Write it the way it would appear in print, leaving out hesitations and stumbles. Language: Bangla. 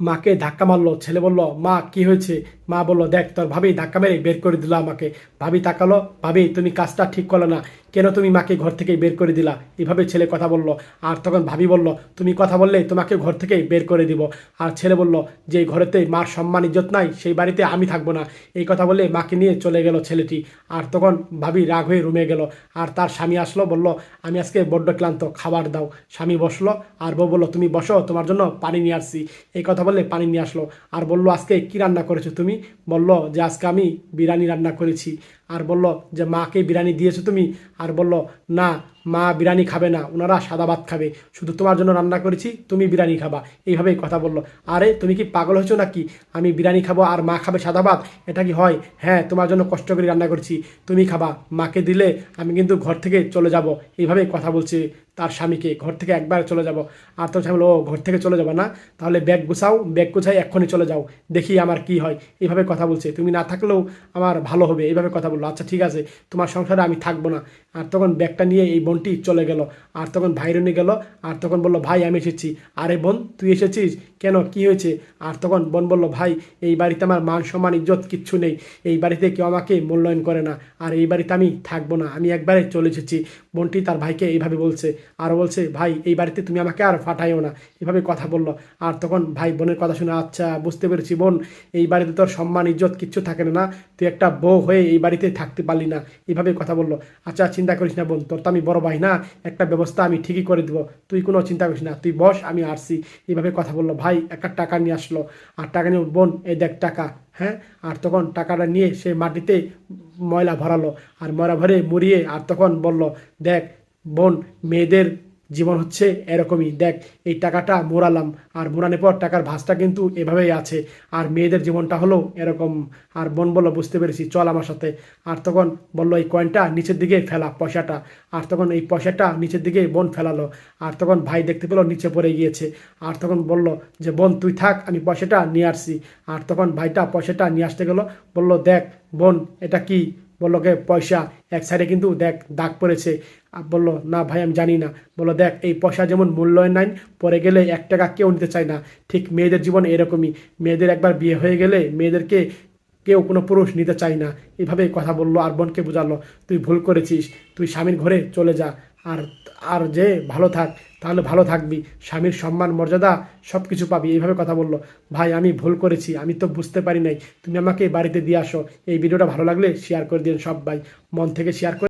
মাকে ধাক্কা মারলো। ছেলে বলল, মা কি হয়েছে? মা বলল, দেখ তোর ভাবি ধাক্কা মেরে বের করে দিল আমাকে। ভাবি তাকালো, ভাবি তুমি কাজটা ঠিক করলে না, কেন তুমি মাকে ঘর থেকে বের করে দিলা? এইভাবে ছেলে কথা বলল। আর তখন ভাবি বলল, তুমি কথা বললে তোমাকে ঘর থেকে বের করে দিব। আর ছেলে বলল, যে ঘরেতে মার সম্মান ইজ্জত নাই সেই বাড়িতে আমি থাকবো না। এই কথা বলে মাকে নিয়ে চলে গেল ছেলেটি। আর তখন ভাবি রাগ হয়ে রুমে গেল। আর তার স্বামী আসলো, বলল, আমি আজকে বড্ড ক্লান্ত, খাবার দাও। স্বামী বসলো। আর বউ বলল, তুমি বসো, তোমার জন্য পানি নিয়ে আসছি। এই কথা বলে পানি নিয়ে আসলো। আর বলল, আজকে কি রান্না করেছো তুমি? বলল যে আজকে আমি বিরিয়ানি রান্না করেছি। আর বলল যে মাকে বিরিয়ানি দিয়েছো তুমি? আর বলল, না, মা বিরিয়ানি খাবে না, ওনারা সাদা ভাত খাবে, শুধু তোমার জন্য রান্না করেছি, তুমি বিরিয়ানি খাবা। এইভাবেই কথা বললো। আরে তুমি কি পাগল হয়েছো নাকি? আমি বিরিয়ানি খাবো আর মা খাবে সাদা ভাত? এটা কি হয়? হ্যাঁ, তোমার জন্য কষ্ট করে রান্না করেছি, তুমি খাবা। মাকে দিলে আমি কিন্তু ঘর থেকে চলে যাব। এইভাবেই কথা বলছে তার স্বামীকে, ঘর থেকে একবার চলে যাব। আর তোর স্বামী বলল, ও ঘর থেকে চলে যাবে না, তাহলে ব্যাগ গুছাও, ব্যাগ গুছাই এক্ষুনি চলে যাও, দেখি আমার কি হয়। এইভাবে কথা বলছে, তুমি না থাকলেও আমার ভালো হবে। এইভাবে কথা বললো। আচ্ছা ঠিক আছে, তোমার সংসারে আমি থাকবো না। আর তখন ব্যাগটা নিয়ে এই বোনটি চলে গেল। আর তখন ভাই রুমে গেল। আর তখন বলল, ভাই আমি এসেছি। আরে বোন তুই এসেছিস কেন, কি হয়েছে? আর তখন বোন বলল, ভাই এই বাড়িতে আমার মান সম্মান ইজ্জত কিচ্ছু নেই, এই বাড়িতে কেউ আমাকে মূল্যায়ন করে না, আর এই বাড়িতে আমি থাকবো না, আমি একবারে চলে এসেছি। বোনটি তার ভাইকে এইভাবে বলছে। আর বলছে, ভাই এই বাড়িতে তুমি আমাকে আর ফাটাইও না। এভাবে কথা বললো। আর তখন ভাই বোনের কথা শুনে, আচ্ছা বুঝতে পেরেছি বোন, এই বাড়িতে তোর সম্মান ইজ্জত কিচ্ছু থাকে না, তুই একটা বউ হয়ে এই বাড়িতে থাকতে পারলি না। এইভাবে কথা বললো। আচ্ছা চিন্তা করিস না বোন, তোর তো আমি বড় ভাই না, একটা ব্যবস্থা আমি ঠিকই করে দিব, তুই কোনো চিন্তা করিস না, তুই বস, আমি আসছি। এইভাবে কথা বললো। ভাই একটা টাকা নিয়ে আসলো। আর টাকা নিয়ে, বোন এই দেখ টাকা। হ্যাঁ। আর তখন টাকাটা নিয়ে সে মাটিতে ময়লা ভরালো। আর ময়লা ভরে মুড়িয়ে আর তখন বলল, দেখ বোন, মেয়েদের জীবন হচ্ছে এরকমই, দেখ এই টাকাটা মোড়ালাম, আর মোড়ানোর পর টাকার ভাঁজটা কিন্তু এভাবেই আছে, আর মেয়েদের জীবনটা হলো এরকম। আর বোন বলল, বুঝতে পেরেছি, চল আমার সাথে। আর তখন বলল, এই কয়েনটা নিচের দিকে ফেলা, পয়সাটা। আর তখন এই পয়সাটা নিচের দিকে বোন ফেলালো। আর তখন ভাই দেখতে পেলো নিচে পড়ে গিয়েছে। আর তখন বলল যে, বোন তুই থাক, আমি পয়সাটা নিয়ে আসছি। আর তখন ভাইটা পয়সাটা নিয়ে আসতে গেল। বলল, দেখ বোন এটা কি? বললো, কে পয়সা, এক সাইডে কিন্তু দেখ দাগ পড়েছে। আর বললো, না ভাই আমি জানি না। বললো, দেখ এই পয়সা যেমন মূল্যায়ন নাই, পরে গেলে 1 টাকা কেউ নিতে চায় না, ঠিক মেয়েদের জীবন এরকমই, মেয়েদের একবার বিয়ে হয়ে গেলে মেয়েদেরকে কেউ কোনো পুরুষ নিতে চায় না। এইভাবে কথা বললো। আর বোনকে বোঝালো, তুই ভুল করেছিস, তুই স্বামীর ঘরে চলে যা। আর আর যে ভালো থাক, তাহলে ভালো থাকবি, স্বামীর সম্মান মর্যাদা সব কিছু পাবি। এইভাবে কথা বললো। ভাই আমি ভুল করেছি, আমি তো বুঝতে পারি নাই, তুমি আমাকে বাড়িতে দিয়ে আসো। এই ভিডিওটা ভালো লাগলে শেয়ার করে দিন সব ভাই, মন থেকে শেয়ার করে।